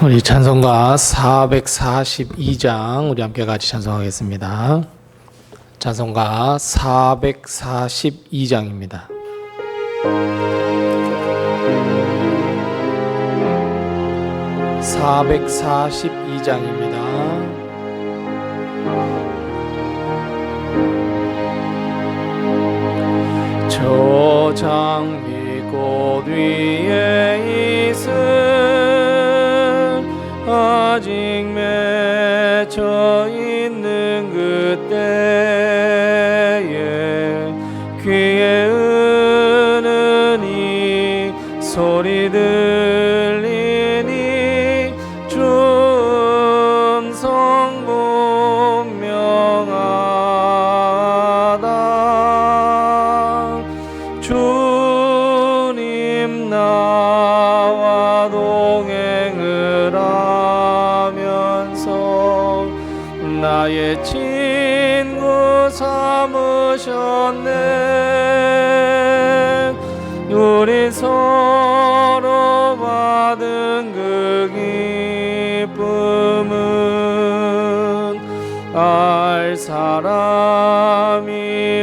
우리 찬송가 442장 우리 함께 같이 찬송하겠습니다. 찬송가 442장입니다. 저 장미 꽃 위에 있을 아직 맺혀 있는 그때에 귀에 은은히 소리 들리니 주 음성 분명하다. 주님 나와 동행을 하면서 나의 친구 삼으셨네. 우리 서로 받은 그 기쁨은 알 사람이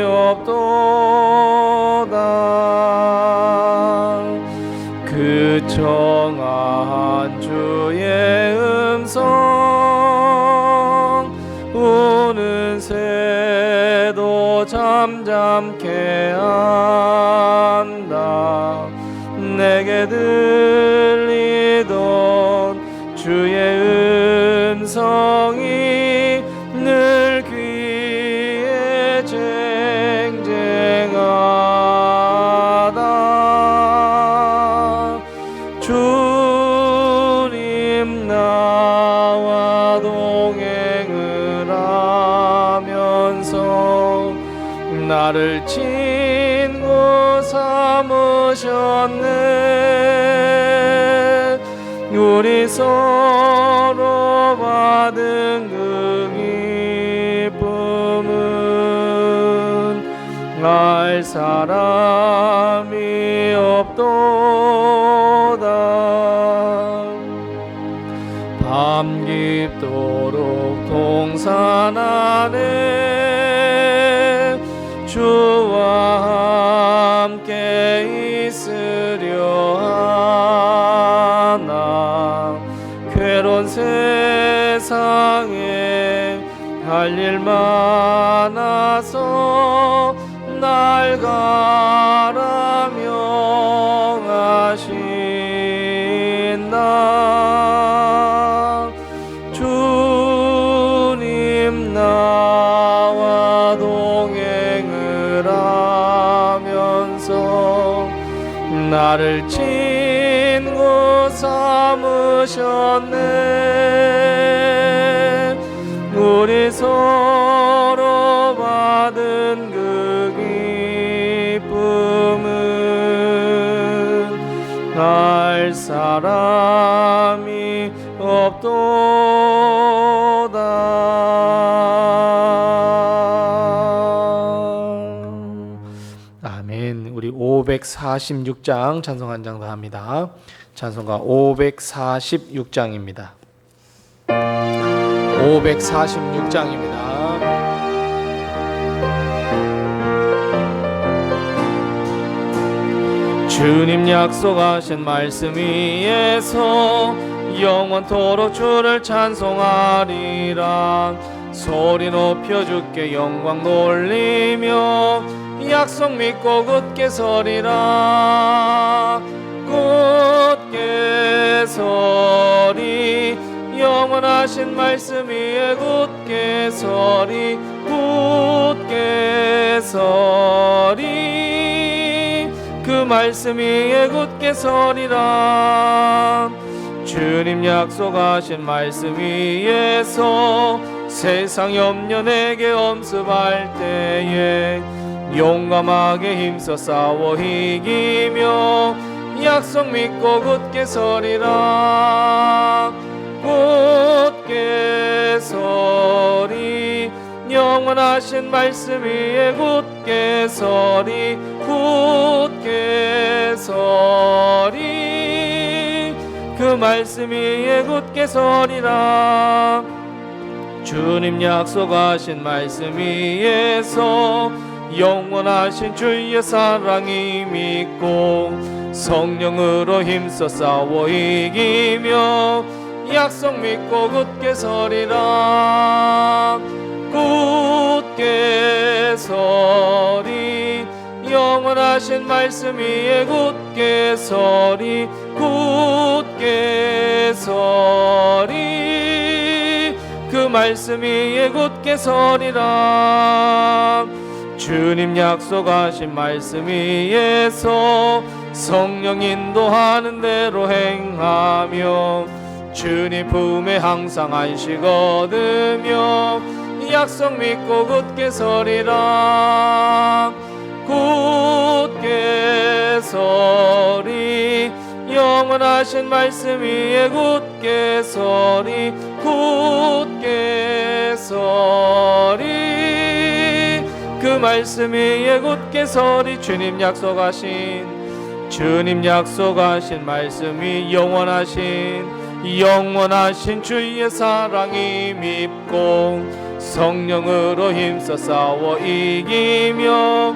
없도다. 그 청아한 주의 음성 우는 새도 잠잠케 한다. 내게 들리던 주의 음성이 늘 귀에 쟁쟁하다. 주님 나와 동행을 하면서 나를 친구 삼으셨네. 우리 서로 받은 그 기쁨은 알 사람이 없도다. 밤 깊도록 동산 안에 주와 함께 있으려 하나. 괴로운 세상에 할 일 많아서 날 가라 명하신다. 주님 나와 동행을 하면서 나를 친구 삼으셨네. 우리 서로 받은 그 기쁨은 알 사람이 없도다. 아멘. 우리 546장 찬송 한 장 더 합니다. 찬송가 546장입니다. 546장입니다. 주님 약속하신 말씀 위에서 영원토록 주를 찬송하리라. 소리 높여 주께 영광 돌리며 약속 믿고 굳게 서리라. 굳게 서리. 영원하신 말씀 위에 굳게 서리. 굳게 서리. 그 말씀 위에 굳게 서리라. 주님 약속하신 말씀 위에서 세상 염려 내게 엄습할 때에 용감하게 힘써 싸워 이기며 약속 믿고 굳게 서리라. 굳게 서리. 영원하신 말씀 위에 굳게 서리. 굳게 서리. 그 그 말씀 위에 굳게 서리라. 주님 약속하신 말씀 위에서 영원하신 주의 사랑이 믿고 성령으로 힘써 싸워 이기며 약속 믿고 굳게 서리라. 굳게 서리 영원하신 말씀 위에 굳게 서리 굳게 서리 그 말씀 위에 굳게 서리라. 주님 약속하신 말씀 위에서 성령 인도하는 대로 행하며 주님 품에 항상 안식 얻으며 약속 믿고 굳게 서리라. 굳게 서리 영원하신 말씀 위에 굳게 서리 굳게 서리 그 말씀 위에 굳게 서리. 주님 약속하신 말씀이 영원하신 주의 사랑이 밉고 성령으로 힘써 싸워 이기며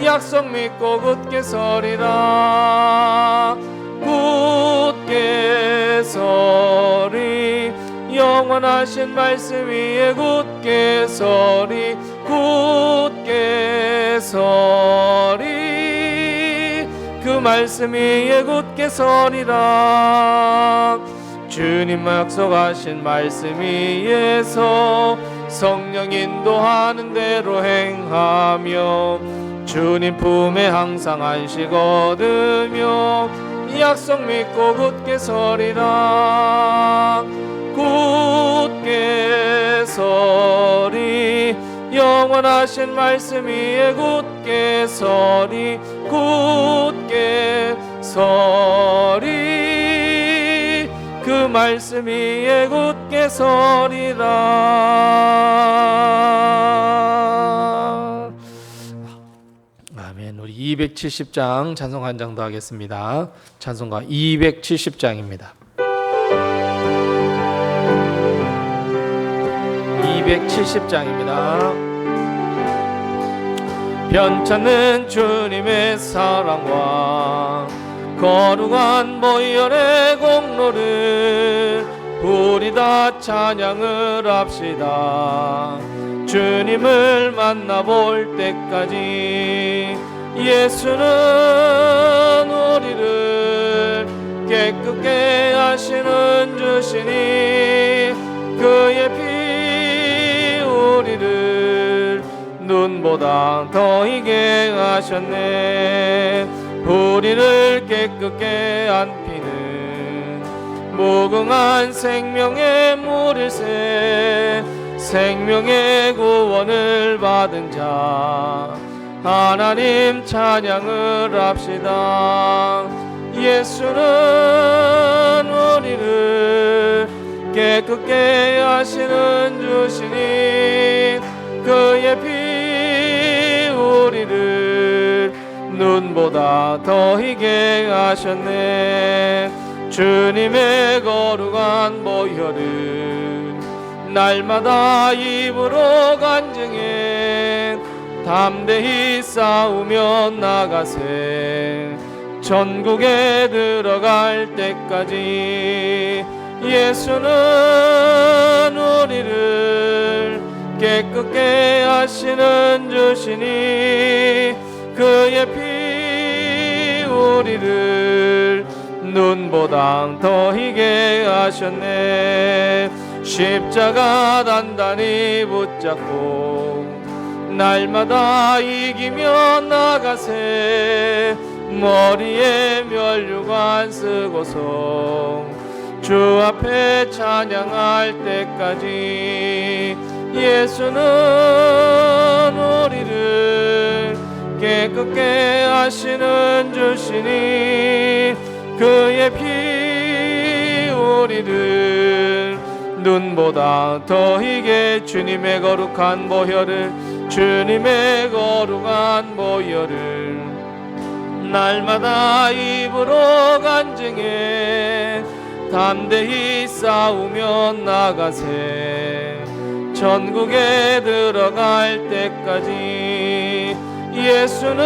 약속 믿고 굳게 서리라. 굳게 서리 영원하신 말씀 위에 굳게 서리 굳게 서리 그 말씀 위에 굳게 서리라. 주님 약속하신 말씀 위에서 성령 인도하는 대로 행하며 주님 품에 항상 안식 얻으며 약속 믿고 굳게 서리라. 굳게 서리 영원하신 말씀 위에 굳게 서리 굳게 서리 그 말씀 위에 굳게 서리라. 아멘. 우리 270장 찬송 한 장 더 하겠습니다. 찬송가 270장입니다. 270장입니다. 변찮는 주님의 사랑과 거룩한 보혈의 공로를 우리 다 찬양을 합시다. 주님을 만나볼 때까지 예수는 우리를 깨끗게 하시는 주시니 그의 피 우리를 눈보다 더 희게 하셨네. 우리를 깨끗게 한 피는 무궁한 생명의 물일세. 생명의 구원을 받은 자 하나님 찬양을 합시다. 예수는 우리를 깨끗게 하시는 주시니 그의 피 우리를 눈보다 더 희게 하셨네. 주님의 거룩한 보혈은 날마다 입으로 간증해 담대히 싸우며 나가세. 전국에 들어갈 때까지 예수는 우리를 깨끗게 하시는 주시니 그의 피 우리를 눈보다 더 희게 하셨네. 십자가 단단히 붙잡고 날마다 이기며 나가세. 머리에 면류관 쓰고서 주 앞에 찬양할 때까지 예수는 우리를 깨끗게 하시는 주시니 그의 피 우리를 눈보다 더 희게 주님의 거룩한 보혈을 주님의 거룩한 보혈을 날마다 입으로 간증해 담대히 싸우며 나가세. 전국에 들어갈 때까지 예수는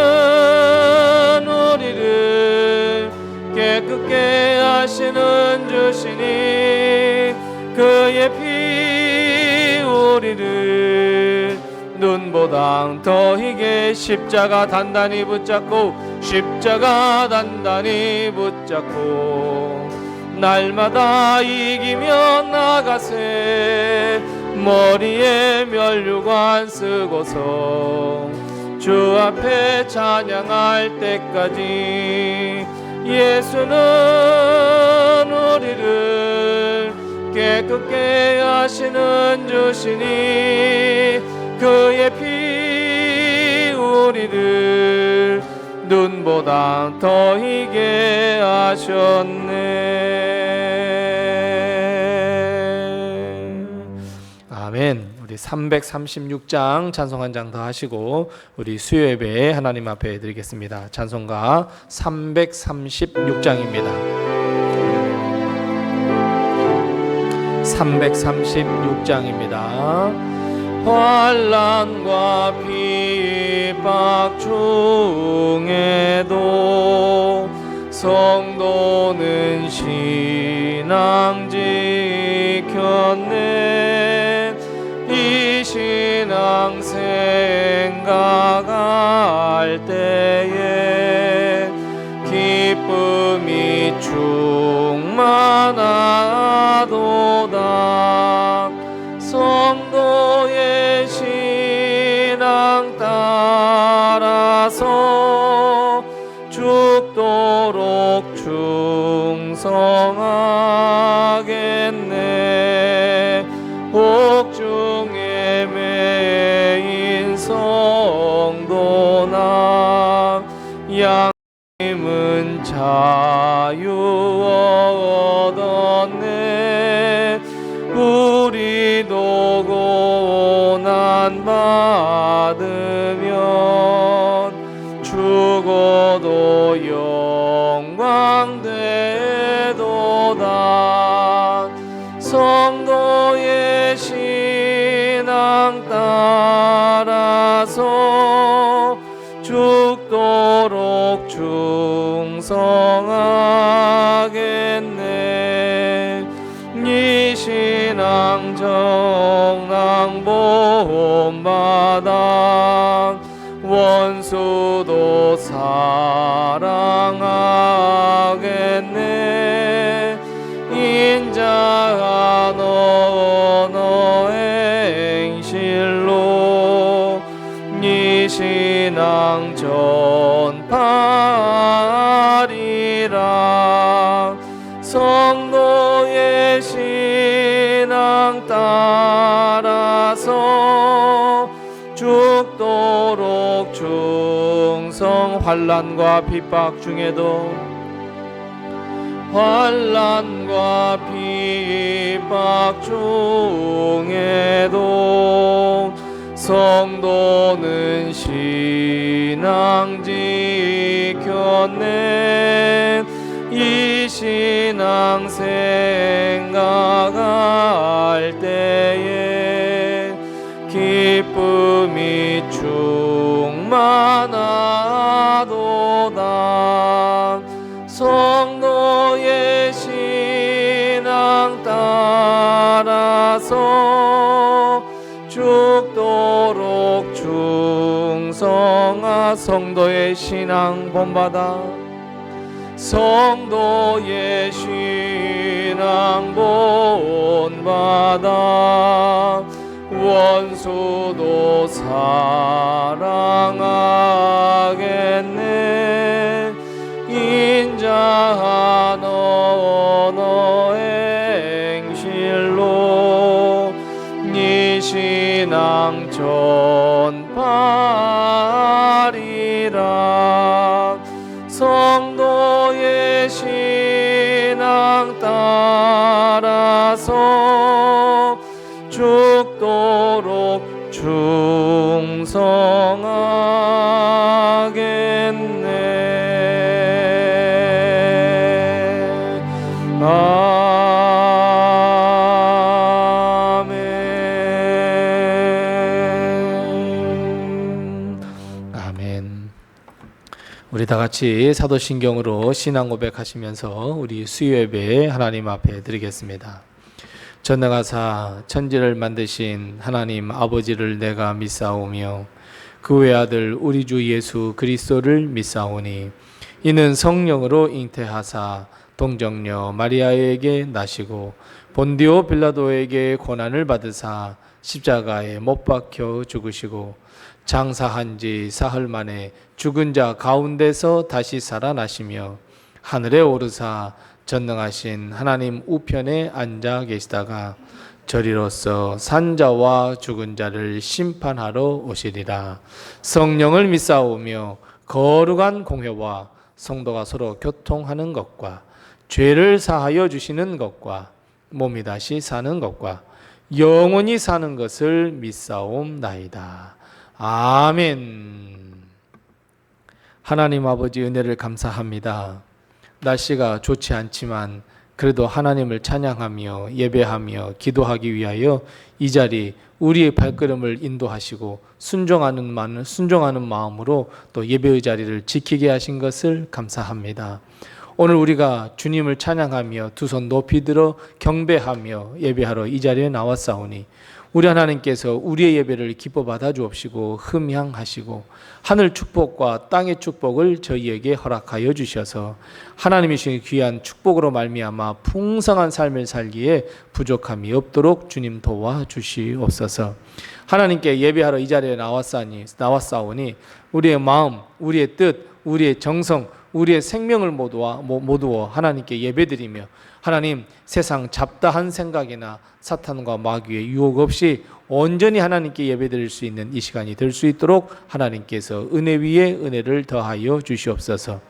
우리를 깨끗게 하시는 주시니 그의 피 우리를 눈보다 더 희게 십자가 단단히 붙잡고 날마다 이기며 나가세. 머리에 면류관 쓰고서 주 앞에 찬양할 때까지 예수는 우리를 깨끗게 하시는 주시니 그의 피 우리를 눈보다 더 희게 하셨네. 아멘. 우리 336장 찬송 한 장 더 하시고 우리 수요 예배 하나님 앞에 드리겠습니다. 찬송가 336장입니다. 336장입니다. 환난과 핍박 중에도 성도는 신앙 지켰네. 이 신앙 생각할 때에 기쁨이 충만하도다. 성도의 신앙 따라서 죽도록 충성하겠네. 옥중에 매인 성도나 양심은 자유 얻었네. 우리도 고난 받으면 죽어도 영광 되도다. 성도의 신앙 따라서 죽도록 충성하겠네. 이 신앙 정랑 본받아 원수도 사랑하겠네. 인자한 언어의 행실로 이 신앙 전파하리라. 성도의 신앙 따라서 죽도록 충성. 환난과 핍박 중에도 성도는 신앙 지켰네. 이 신앙 생각할 때에 기쁨이 충만하도다. 성도의 신앙 따라서 죽도록 충성하. 성도의 신앙 본받아 성도의 신앙 본받아 원수도 사랑하겠네. 인자한 언어의 행실로 이 신앙 전파하리라. 성도의 신앙 따라서 죽도록 충성하겠네. 우리 다 같이 사도신경으로 신앙 고백하시면서 우리 수요예배 하나님 앞에 드리겠습니다. 전능하사 천지를 만드신 하나님 아버지를 내가 믿사오며 그 외아들 우리 주 예수 그리스도를 믿사오니 이는 성령으로 잉태하사 동정녀 마리아에게 나시고 본디오 빌라도에게 고난을 받으사 십자가에 못 박혀 죽으시고 장사한 지 사흘 만에 죽은 자 가운데서 다시 살아나시며 하늘에 오르사 전능하신 하나님 우편에 앉아 계시다가 저리로서 산자와 죽은 자를 심판하러 오시리라. 성령을 믿사오며 거룩한 공회와 성도가 서로 교통하는 것과 죄를 사하여 주시는 것과 몸이 다시 사는 것과 영원히 사는 것을 믿사옵나이다. 아멘. 하나님 아버지 은혜를 감사합니다. 날씨가 좋지 않지만 그래도 하나님을 찬양하며 예배하며 기도하기 위하여 이 자리 우리의 발걸음을 인도하시고 순종하는 마음으로 또 예배의 자리를 지키게 하신 것을 감사합니다. 오늘 우리가 주님을 찬양하며 두 손 높이 들어 경배하며 예배하러 이 자리에 나왔사오니 우리 하나님께서 우리의 예배를 기뻐 받아 주옵시고 흠향하시고 하늘 축복과 땅의 축복을 저희에게 허락하여 주셔서 하나님이 주신 귀한 축복으로 말미암아 풍성한 삶을 살기에 부족함이 없도록 주님 도와주시옵소서. 하나님께 예배하러 이 자리에 나왔사오니 우리의 마음, 우리의 뜻, 우리의 정성, 우리의 생명을 모두어 하나님께 예배드리며 하나님 세상 잡다한 생각이나 사탄과 마귀의 유혹 없이 온전히 하나님께 예배드릴 수 있는 이 시간이 될 수 있도록 하나님께서 은혜 위에 은혜를 더하여 주시옵소서.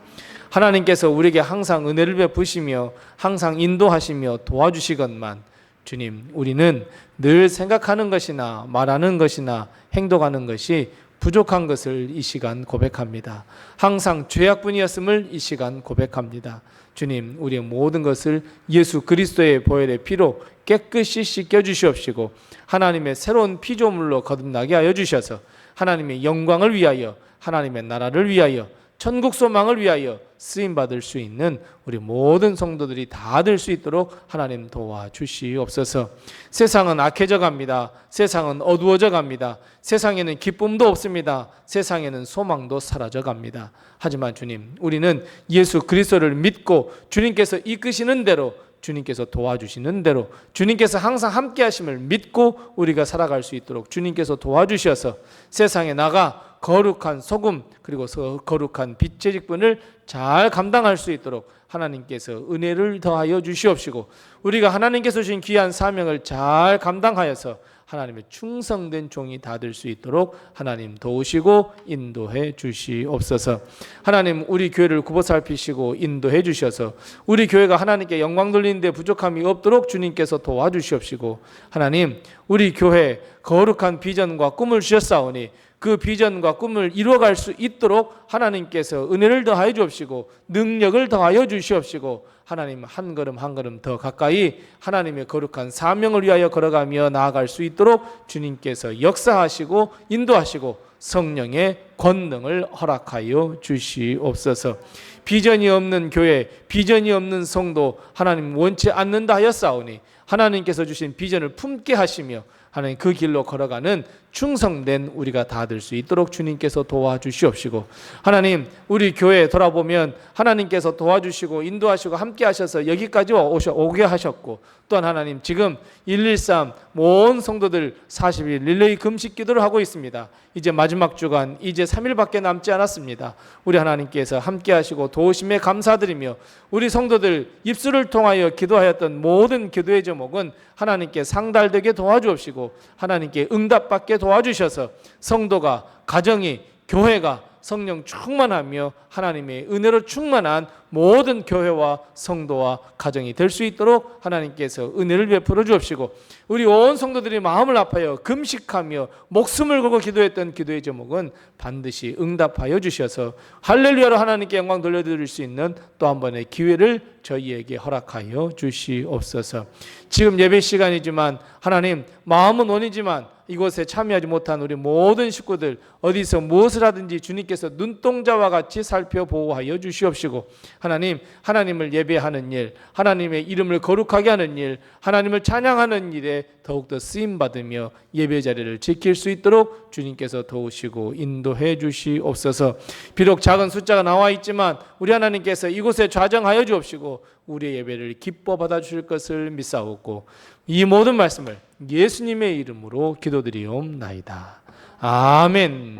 하나님께서 우리에게 항상 은혜를 베푸시며 항상 인도하시며 도와주시건만 주님, 우리는 늘 생각하는 것이나 말하는 것이나 행동하는 것이 부족한 것을 이 시간 고백합니다. 항상 죄악뿐이었음을 이 시간 고백합니다. 주님, 우리의 모든 것을 예수 그리스도의 보혈의 피로 깨끗이 씻겨 주시옵시고 하나님의 새로운 피조물로 거듭나게 하여 주셔서 하나님의 영광을 위하여 하나님의 나라를 위하여 천국 소망을 위하여 쓰임받을 수 있는 우리 모든 성도들이 다 될 수 있도록 하나님 도와주시옵소서. 세상은 악해져 갑니다. 세상은 어두워져 갑니다. 세상에는 기쁨도 없습니다. 세상에는 소망도 사라져 갑니다. 하지만 주님, 우리는 예수 그리스도를 믿고 주님께서 이끄시는 대로 주님께서 도와주시는 대로 주님께서 항상 함께 하심을 믿고 우리가 살아갈 수 있도록 주님께서 도와주셔서 세상에 나가 거룩한 소금 그리고 거룩한 빛의 직분을 잘 감당할 수 있도록 하나님께서 은혜를 더하여 주시옵시고 우리가 하나님께서 주신 귀한 사명을 잘 감당하여서 하나님의 충성된 종이 다 될 수 있도록 하나님 도우시고 인도해 주시옵소서. 하나님, 우리 교회를 굽어 살피시고 인도해 주셔서 우리 교회가 하나님께 영광 돌리는 데 부족함이 없도록 주님께서 도와주시옵시고 하나님, 우리 교회 거룩한 비전과 꿈을 주셨사오니 그 비전과 꿈을 이루어갈 수 있도록 하나님께서 은혜를 더하여 주옵시고 능력을 더하여 주시옵시고 하나님 한 걸음 한 걸음 더 가까이 하나님의 거룩한 사명을 위하여 걸어가며 나아갈 수 있도록 주님께서 역사하시고 인도하시고 성령의 권능을 허락하여 주시옵소서. 비전이 없는 교회, 비전이 없는 성도 하나님 원치 않는다 하였사오니 하나님께서 주신 비전을 품게 하시며 하나님 그 길로 걸어가는 충성된 우리가 다 될 수 있도록 주님께서 도와주시옵시고 하나님, 우리 교회에 돌아보면 하나님께서 도와주시고 인도하시고 함께 하셔서 여기까지 오게 하셨고 또한 하나님 지금 113 모든 성도들 40일 릴레이 금식 기도를 하고 있습니다. 이제 마지막 주간 이제 3일밖에 남지 않았습니다. 우리 하나님께서 함께 하시고 도우심에 감사드리며 우리 성도들 입술을 통하여 기도하였던 모든 기도의 제목은 하나님께 상달되게 도와주옵시고 하나님께 응답받게 도와주셔서 성도가, 가정이, 교회가 성령 충만하며 하나님의 은혜로 충만한 모든 교회와 성도와 가정이 될 수 있도록 하나님께서 은혜를 베풀어 주옵시고 우리 온 성도들이 마음을 아파요 금식하며 목숨을 걸고 기도했던 기도의 제목은 반드시 응답하여 주셔서 할렐루야로 하나님께 영광 돌려드릴 수 있는 또 한 번의 기회를 저희에게 허락하여 주시옵소서. 지금 예배 시간이지만 하나님, 마음은 원이지만 이곳에 참여하지 못한 우리 모든 식구들 어디서 무엇을 하든지 주님께서 눈동자와 같이 살펴보호하여 주시옵시고, 하나님, 하나님을 예배하는 일, 하나님의 이름을 거룩하게 하는 일, 하나님을 찬양하는 일에 더욱더 쓰임받으며 예배 자리를 지킬 수 있도록 주님께서 도우시고 인도해 주시옵소서. 비록 작은 숫자가 나와 있지만 우리 하나님께서 이곳에 좌정하여 주옵시고 우리의 예배를 기뻐 받아주실 것을 믿사옵고, 이 모든 말씀을 예수님의 이름으로 기도드리옵나이다. 아멘.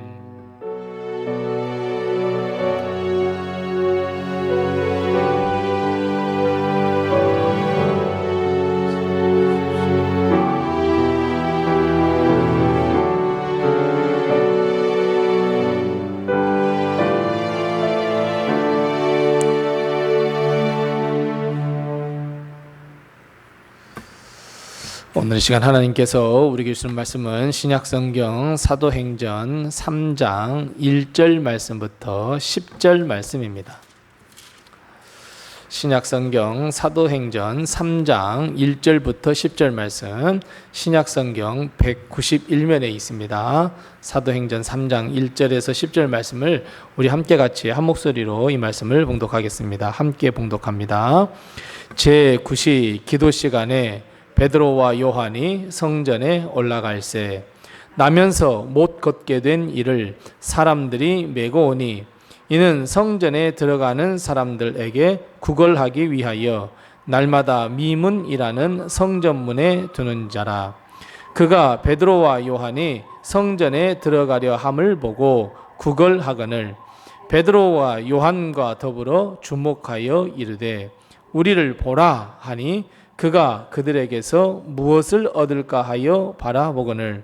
오늘 이 시간 하나님께서 우리에게 주시는 말씀은 신약성경 사도행전 3장 1절 말씀부터 10절 말씀입니다. 신약성경 사도행전 3장 1절부터 10절 말씀, 신약성경 191면에 있습니다. 사도행전 3장 1절에서 10절 말씀을 우리 함께 같이 한 목소리로 이 말씀을 봉독하겠습니다. 함께 봉독합니다. 제9시 기도 시간에 베드로와 요한이 성전에 올라갈새 나면서 못 걷게 된 이를 사람들이 메고 오니, 이는 성전에 들어가는 사람들에게 구걸하기 위하여 날마다 미문이라는 성전문에 두는 자라. 그가 베드로와 요한이 성전에 들어가려 함을 보고 구걸하거늘 베드로와 요한과 더불어 주목하여 이르되 우리를 보라 하니, 그가 그들에게서 무엇을 얻을까 하여 바라보거늘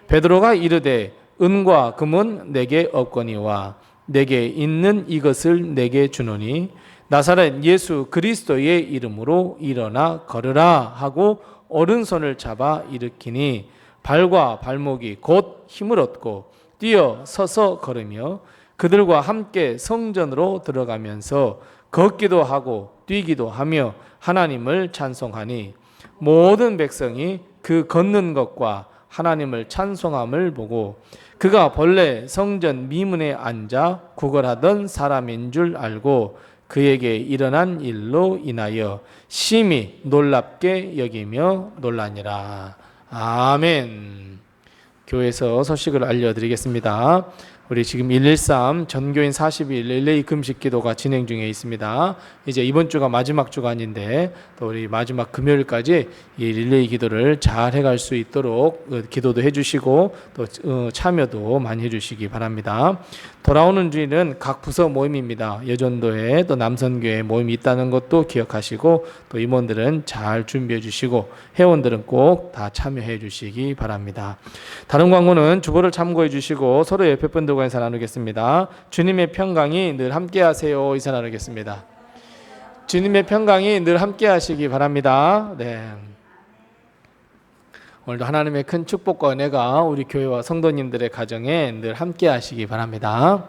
베드로가 이르되 은과 금은 내게 없거니와 내게 있는 이것을 내게 주노니 나사렛 예수 그리스도의 이름으로 일어나 걸으라 하고 오른손을 잡아 일으키니 발과 발목이 곧 힘을 얻고 뛰어 서서 걸으며 그들과 함께 성전으로 들어가면서 걷기도 하고 뛰기도 하며 하나님을 찬송하니, 모든 백성이 그 걷는 것과 하나님을 찬송함을 보고 그가 본래 성전 미문에 앉아 구걸하던 사람인 줄 알고 그에게 일어난 일로 인하여 심히 놀랍게 여기며 놀라니라. 아멘. 교회에서 소식을 알려드리겠습니다. 우리 지금 113 전교인 40일 릴레이 금식 기도가 진행 중에 있습니다. 이제 이번 주가 마지막 주간인데 또 우리 마지막 금요일까지 이 릴레이 기도를 잘 해갈 수 있도록 기도도 해주시고 또 참여도 많이 해주시기 바랍니다. 돌아오는 주일은 각 부서 모임입니다. 여전도에 또 남선교회 모임이 있다는 것도 기억하시고 또 임원들은 잘 준비해 주시고 회원들은 꼭 다 참여해 주시기 바랍니다. 다른 광고는 주보를 참고해 주시고 서로 옆에 분들과 인사 나누겠습니다. 주님의 평강이 늘 함께 하세요. 인사 나누겠습니다. 주님의 평강이 늘 함께 하시기 바랍니다. 네. 오늘도 하나님의 큰 축복과 은혜가 우리 교회와 성도님들의 가정에 늘 함께 하시기 바랍니다.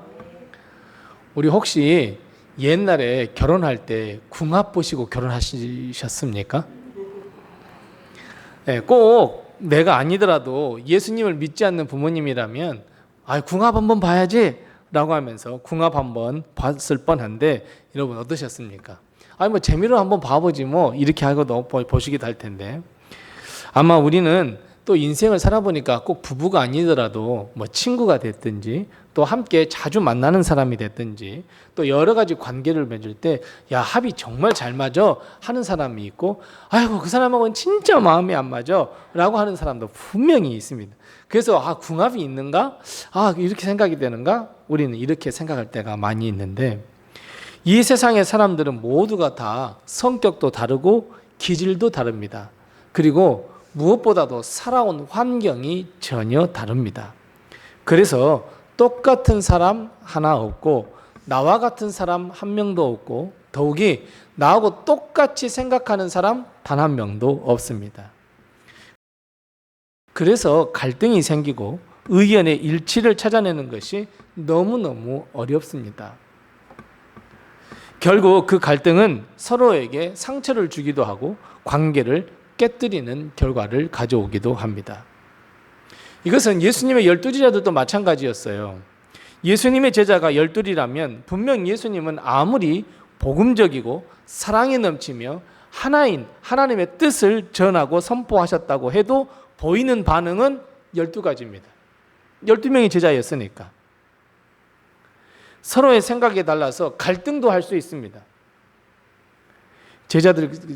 우리 혹시 옛날에 결혼할 때 궁합 보시고 결혼하셨습니까? 네, 꼭 내가 아니더라도 예수님을 믿지 않는 부모님이라면 궁합 한번 봐야지 라고 하면서 궁합 한번 봤을 뻔한데, 여러분 어떠셨습니까? 뭐 재미로 한번 봐보지 뭐 이렇게 하고 보시기도 할 텐데, 아마 우리는 또 인생을 살아보니까 꼭 부부가 아니더라도 뭐 친구가 됐든지 또 함께 자주 만나는 사람이 됐든지 또 여러 가지 관계를 맺을 때 야, 합이 정말 잘 맞아 하는 사람이 있고, 아이고 그 사람하고는 진짜 마음이 안 맞아 라고 하는 사람도 분명히 있습니다. 그래서 궁합이 있는가? 이렇게 생각이 되는가? 우리는 이렇게 생각할 때가 많이 있는데, 이 세상의 사람들은 모두가 다 성격도 다르고 기질도 다릅니다. 그리고 무엇보다도 살아온 환경이 전혀 다릅니다. 그래서 똑같은 사람 하나 없고 나와 같은 사람 한 명도 없고 더욱이 나하고 똑같이 생각하는 사람 단 한 명도 없습니다. 그래서 갈등이 생기고 의견의 일치를 찾아내는 것이 너무너무 어렵습니다. 결국 그 갈등은 서로에게 상처를 주기도 하고 관계를 깨뜨리는 결과를 가져오기도 합니다. 이것은 예수님의 12제자들도 마찬가지였어요. 예수님의 제자가 12이라면 분명 예수님은 아무리 복음적이고 사랑이 넘치며 하나인 하나님의 뜻을 전하고 선포하셨다고 해도 보이는 반응은 12가지입니다. 12명의 제자였으니까. 서로의 생각이 달라서 갈등도 할 수 있습니다.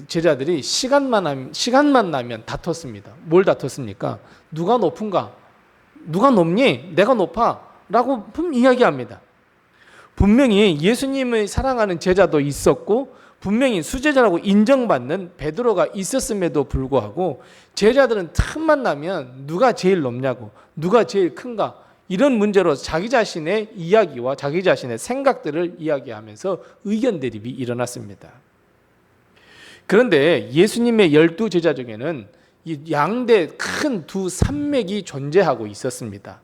제자들이 시간만 나면 다퉜습니다. 뭘 다퉜습니까? 누가 높은가? 누가 높니? 내가 높아. 라고 이야기합니다. 분명히 예수님을 사랑하는 제자도 있었고 분명히 수제자라고 인정받는 베드로가 있었음에도 불구하고 제자들은 틈만 나면 누가 제일 높냐고, 누가 제일 큰가, 이런 문제로 자기 자신의 이야기와 자기 자신의 생각들을 이야기하면서 의견 대립이 일어났습니다. 그런데 예수님의 12제자 중에는 이 양대 큰 두 산맥이 존재하고 있었습니다.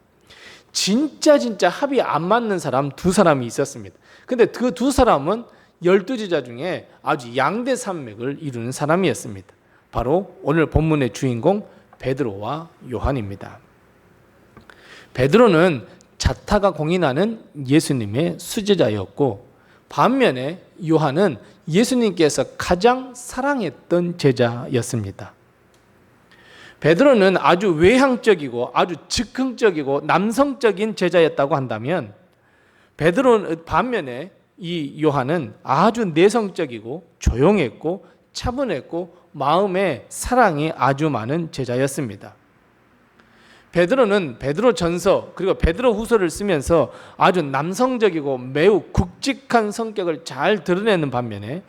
진짜 합이 안 맞는 사람 두 사람이 있었습니다. 근데 그 두 사람은 12제자 중에 아주 양대 산맥을 이루는 사람이었습니다. 바로 오늘 본문의 주인공 베드로와 요한입니다. 베드로는 자타가 공인하는 예수님의 수제자였고 반면에 요한은 예수님께서 가장 사랑했던 제자였습니다. 베드로는 아주 외향적이고 아주 즉흥적이고 남성적인 제자였다고 한다면 반면에 이 요한은 아주 내성적이고 조용했고 차분했고 마음에 사랑이 아주 많은 제자였습니다. 베드로는 베드로전서 그리고 베드로후서를 쓰면서 아주 남성적이고 매우 굵직한 성격을 잘 드러내는 반면에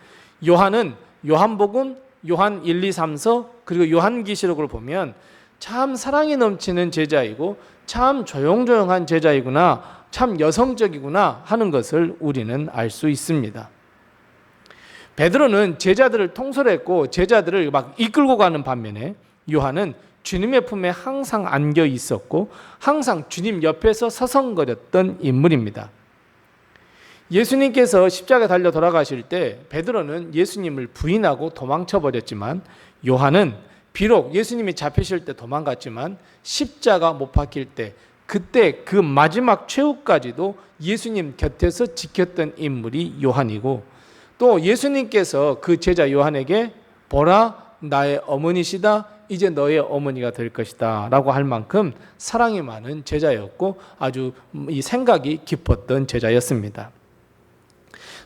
요한은 요한복음, 요한 1, 2, 3서 그리고 요한계시록을 보면 참 사랑이 넘치는 제자이고 참 조용조용한 제자이구나, 참 여성적이구나 하는 것을 우리는 알 수 있습니다. 베드로는 제자들을 통솔했고 제자들을 막 이끌고 가는 반면에 요한은 주님의 품에 항상 안겨 있었고 항상 주님 옆에서 서성거렸던 인물입니다. 예수님께서 십자가에 달려 돌아가실 때 베드로는 예수님을 부인하고 도망쳐 버렸지만 요한은 비록 예수님이 잡히실 때 도망갔지만 십자가 못 박힐 때 그때 그 마지막 최후까지도 예수님 곁에서 지켰던 인물이 요한이고 또 예수님께서 그 제자 요한에게 보라 나의 어머니시다 이제 너의 어머니가 될 것이다 라고 할 만큼 사랑이 많은 제자였고 아주 이 생각이 깊었던 제자였습니다.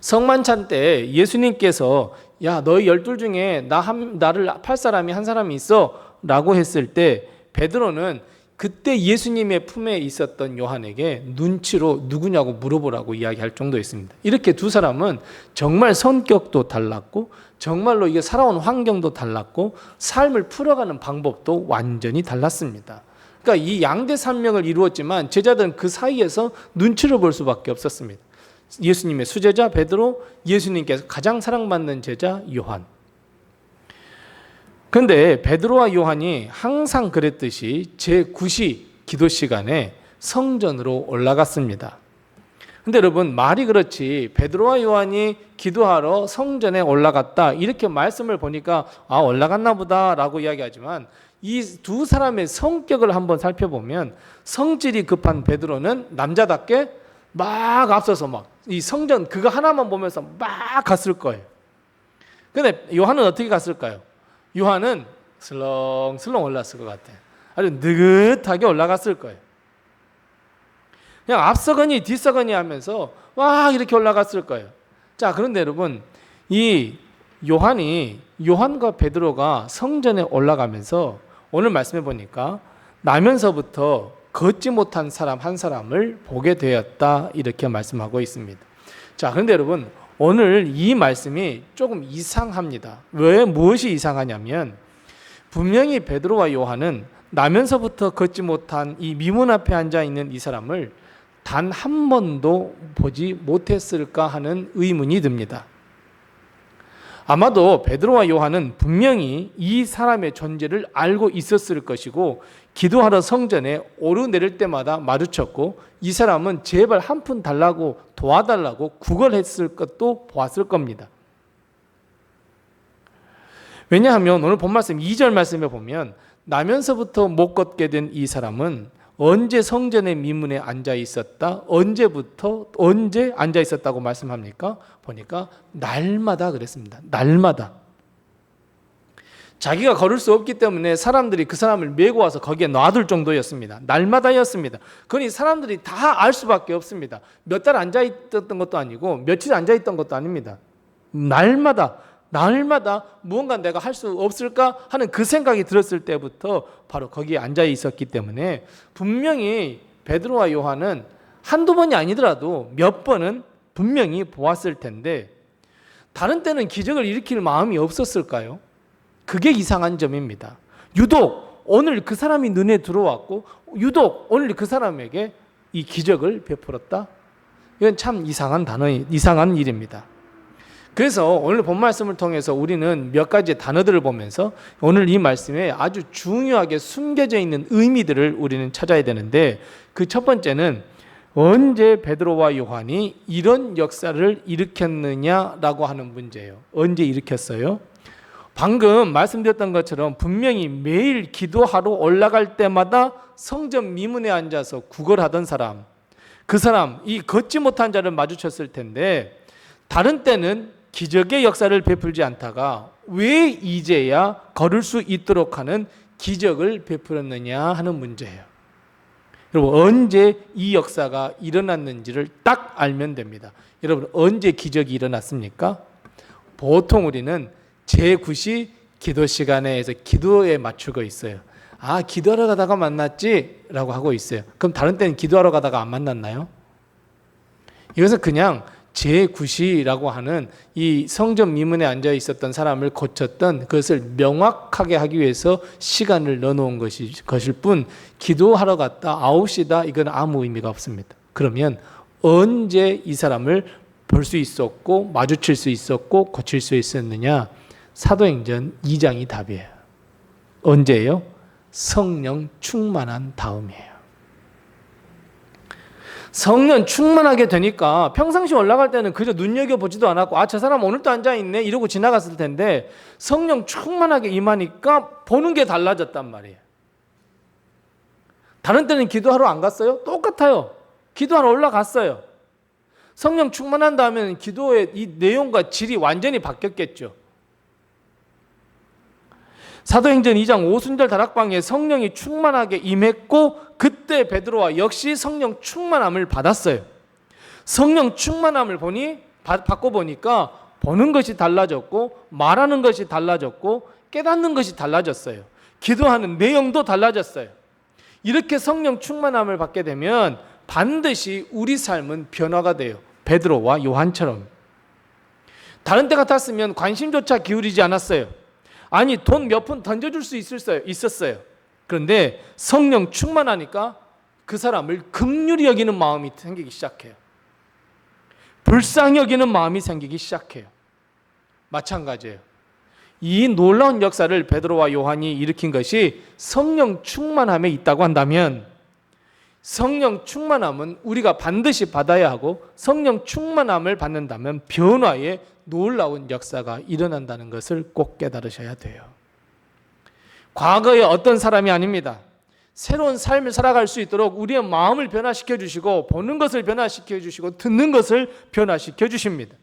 성만찬 때 예수님께서 야 너희 12 중에 나를 팔 사람이 한 사람이 있어 라고 했을 때 베드로는 그때 예수님의 품에 있었던 요한에게 눈치로 누구냐고 물어보라고 이야기할 정도였습니다. 이렇게 두 사람은 정말 성격도 달랐고 정말로 이게 살아온 환경도 달랐고 삶을 풀어가는 방법도 완전히 달랐습니다. 그러니까 이 양대 산맥을 이루었지만 제자들은 그 사이에서 눈치를 볼 수밖에 없었습니다. 예수님의 수제자 베드로, 예수님께서 가장 사랑받는 제자 요한. 그런데 베드로와 요한이 항상 그랬듯이 제9시 기도 시간에 성전으로 올라갔습니다. 근데 여러분 말이 그렇지 베드로와 요한이 기도하러 성전에 올라갔다 이렇게 말씀을 보니까 아 올라갔나 보다 라고 이야기하지만 이 두 사람의 성격을 한번 살펴보면 성질이 급한 베드로는 남자답게 막 앞서서 막 이 성전 그거 하나만 보면서 막 갔을 거예요. 근데 요한은 어떻게 갔을까요? 요한은 슬렁슬렁 올랐을 것 같아요. 아주 느긋하게 올라갔을 거예요. 그냥 앞서거니 뒤서거니 하면서 막 이렇게 올라갔을 거예요. 자, 그런데 여러분 이 요한과 베드로가 성전에 올라가면서 오늘 말씀해 보니까 나면서부터 걷지 못한 사람 한 사람을 보게 되었다 이렇게 말씀하고 있습니다. 자, 그런데 여러분 오늘 이 말씀이 조금 이상합니다. 왜 무엇이 이상하냐면 분명히 베드로와 요한은 나면서부터 걷지 못한 이 미문 앞에 앉아 있는 이 사람을 단 한 번도 보지 못했을까 하는 의문이 듭니다. 아마도 베드로와 요한은 분명히 이 사람의 존재를 알고 있었을 것이고 기도하러 성전에 오르내릴 때마다 마주쳤고 이 사람은 제발 한 푼 달라고 도와달라고 구걸했을 것도 보았을 겁니다. 왜냐하면 오늘 본 말씀 2절 말씀에 보면 나면서부터 못 걷게 된 이 사람은 언제 성전의 미문에 앉아 있었다? 언제 앉아 있었다고 말씀합니까? 보니까 날마다 그랬습니다. 날마다. 자기가 걸을 수 없기 때문에 사람들이 그 사람을 메고 와서 거기에 놔둘 정도였습니다. 날마다였습니다. 그러니 사람들이 다 알 수밖에 없습니다. 몇 달 앉아 있었던 것도 아니고 며칠 앉아 있던 것도 아닙니다. 날마다 무언가 내가 할 수 없을까 하는 그 생각이 들었을 때부터 바로 거기에 앉아 있었기 때문에 분명히 베드로와 요한은 한두 번이 아니더라도 몇 번은 분명히 보았을 텐데 다른 때는 기적을 일으킬 마음이 없었을까요? 그게 이상한 점입니다. 유독 오늘 그 사람이 눈에 들어왔고 유독 오늘 그 사람에게 이 기적을 베풀었다. 이건 참 이상한 일입니다. 그래서 오늘 본 말씀을 통해서 우리는 몇 가지 단어들을 보면서 오늘 이 말씀에 아주 중요하게 숨겨져 있는 의미들을 우리는 찾아야 되는데 그 첫 번째는 언제 베드로와 요한이 이런 역사를 일으켰느냐라고 하는 문제예요. 언제 일으켰어요? 방금 말씀드렸던 것처럼 분명히 매일 기도하러 올라갈 때마다 성전 미문에 앉아서 구걸하던 사람, 그 사람, 이 걷지 못한 자를 마주쳤을 텐데 다른 때는 기적의 역사를 베풀지 않다가 왜 이제야 걸을 수 있도록 하는 기적을 베풀었느냐 하는 문제예요. 여러분, 언제 이 역사가 일어났는지를 딱 알면 됩니다. 여러분, 언제 기적이 일어났습니까? 보통 우리는 제9시 기도 시간에서 기도에 맞추고 있어요. 아, 기도하러 가다가 만났지? 라고 하고 있어요. 그럼 다른 때는 기도하러 가다가 안 만났나요? 이것은 그냥 제9시라고 하는 이 성전 미문에 앉아 있었던 사람을 고쳤던 그것을 명확하게 하기 위해서 시간을 넣어놓은 것일 뿐 기도하러 갔다 9시다 이건 아무 의미가 없습니다. 그러면 언제 이 사람을 볼 수 있었고 마주칠 수 있었고 고칠 수 있었느냐? 사도행전 2장이 답이에요. 언제예요? 성령 충만한 다음이에요. 성령 충만하게 되니까 평상시 올라갈 때는 그저 눈여겨보지도 않았고 아, 저 사람 오늘도 앉아있네 이러고 지나갔을 텐데 성령 충만하게 임하니까 보는 게 달라졌단 말이에요. 다른 때는 기도하러 안 갔어요? 똑같아요. 기도하러 올라갔어요. 성령 충만한 다음에는 기도의 이 내용과 질이 완전히 바뀌었겠죠. 사도행전 2장 오순절 다락방에 성령이 충만하게 임했고 그때 베드로와 역시 성령 충만함을 받았어요. 성령 충만함을 받고 보니까 보는 것이 달라졌고 말하는 것이 달라졌고 깨닫는 것이 달라졌어요. 기도하는 내용도 달라졌어요. 이렇게 성령 충만함을 받게 되면 반드시 우리 삶은 변화가 돼요. 베드로와 요한처럼. 다른 때 같았으면 관심조차 기울이지 않았어요. 아니 돈 몇 푼 던져줄 수 있었어요. 그런데 성령 충만하니까 그 사람을 긍휼히 여기는 마음이 생기기 시작해요. 불쌍히 여기는 마음이 생기기 시작해요. 마찬가지예요. 이 놀라운 역사를 베드로와 요한이 일으킨 것이 성령 충만함에 있다고 한다면 성령 충만함은 우리가 반드시 받아야 하고 성령 충만함을 받는다면 변화의 놀라운 역사가 일어난다는 것을 꼭 깨달으셔야 돼요. 과거의 어떤 사람이 아닙니다. 새로운 삶을 살아갈 수 있도록 우리의 마음을 변화시켜 주시고 보는 것을 변화시켜 주시고 듣는 것을 변화시켜 주십니다.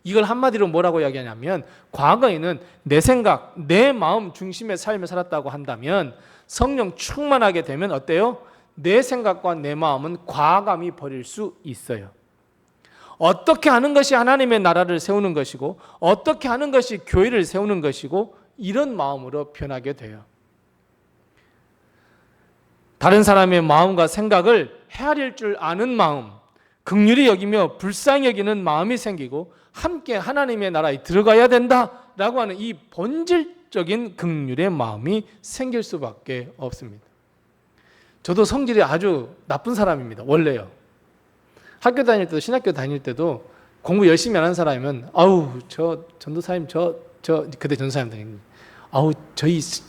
이걸 한마디로 뭐라고 이야기하냐면 과거에는 내 생각, 내 마음 중심의 삶을 살았다고 한다면 성령 충만하게 되면 어때요? 내 생각과 내 마음은 과감히 버릴 수 있어요. 어떻게 하는 것이 하나님의 나라를 세우는 것이고 어떻게 하는 것이 교회를 세우는 것이고 이런 마음으로 변하게 돼요. 다른 사람의 마음과 생각을 헤아릴 줄 아는 마음, 긍휼히 여기며 불쌍히 여기는 마음이 생기고 함께 하나님의 나라에 들어가야 된다라고 하는 이 본질적인 긍휼의 마음이 생길 수밖에 없습니다. 저도 성질이 아주 나쁜 사람입니다. 원래요. 학교 다닐 때도 신학교 다닐 때도 공부 열심히 안 하는 사람이면 아우 저 전도사님 그때 전도사님들 아우 저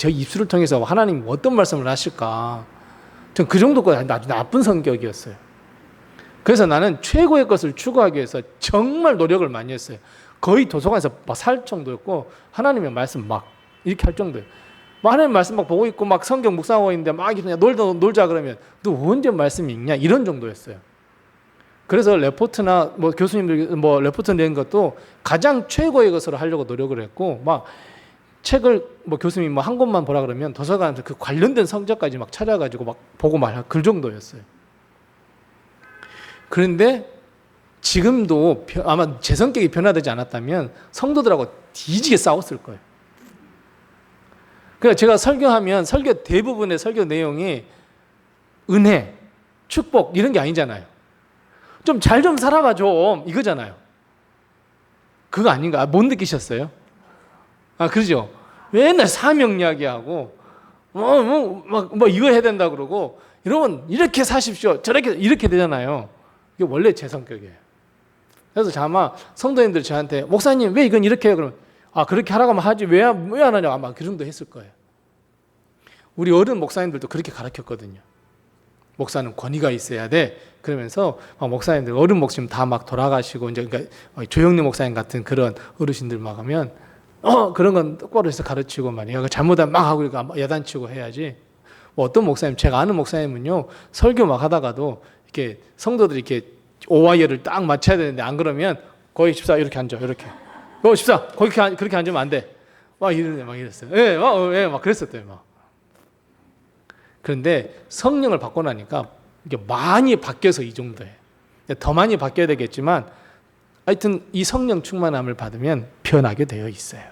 입술을 통해서 하나님 어떤 말씀을 하실까. 전 그 정도까지 아주 나쁜 성격이었어요. 그래서 나는 최고의 것을 추구하기 위해서 정말 노력을 많이 했어요. 거의 도서관에서 막 살 정도였고 하나님의 말씀 막 이렇게 할 정도예요. 막 하나님 말씀 막 보고 있고 막 성경 묵상하고 있는데 막 그냥 놀자 그러면 너 언제 말씀이 읽냐 이런 정도였어요. 그래서 레포트나 뭐 교수님들 뭐 레포트 낸 것도 가장 최고의 것으로 하려고 노력을 했고 막 책을 뭐 교수님이 뭐 한 권만 보라 그러면 도서관에서 그 관련된 성적까지 막 찾아가지고 막 보고 말할 그 정도였어요. 그런데 지금도 아마 제 성격이 변화되지 않았다면 성도들하고 뒤지게 싸웠을 거예요. 그러니까 제가 설교하면 설교 대부분의 설교 내용이 은혜, 축복 이런 게 아니잖아요. 좀 잘 좀 살아봐 좀 이거잖아요. 그거 아닌가? 못 느끼셨어요? 그러죠? 맨날 사명 이야기하고 뭐 이거 해야 된다 그러고 여러분 이렇게 사십시오 저렇게 이렇게 되잖아요. 이게 원래 제 성격이에요. 그래서 아마 성도님들 저한테 목사님 왜 이건 이렇게 해요? 그러면 그렇게 하라고 하면 하지 왜 안 하냐고 아마 그 정도 했을 거예요. 우리 어른 목사님들도 그렇게 가르쳤거든요. 목사는 권위가 있어야 돼. 그러면서 목사님들 어른 목사님 다 막 돌아가시고 이제 그러니까 조영래 목사님 같은 그런 어르신들 막 하면 그런 건 똑바로 해서 가르치고 말이야. 잘못하면 막 하고 야단치고 해야지. 뭐 어떤 목사님 제가 아는 목사님은요 설교 막 하다가도 이렇게 성도들이 이렇게 오와이어를 딱 맞춰야 되는데 안 그러면 거기 집사 이렇게 앉아 이렇게. 집사 거기 그렇게 앉으면 안 돼. 막 이랬어요. 막 그랬었대요. 막. 그런데 성령을 받고 나니까 이게 많이 바뀌어서 이 정도예요. 더 많이 바뀌어야 되겠지만 하여튼 이 성령 충만함을 받으면 변하게 되어 있어요.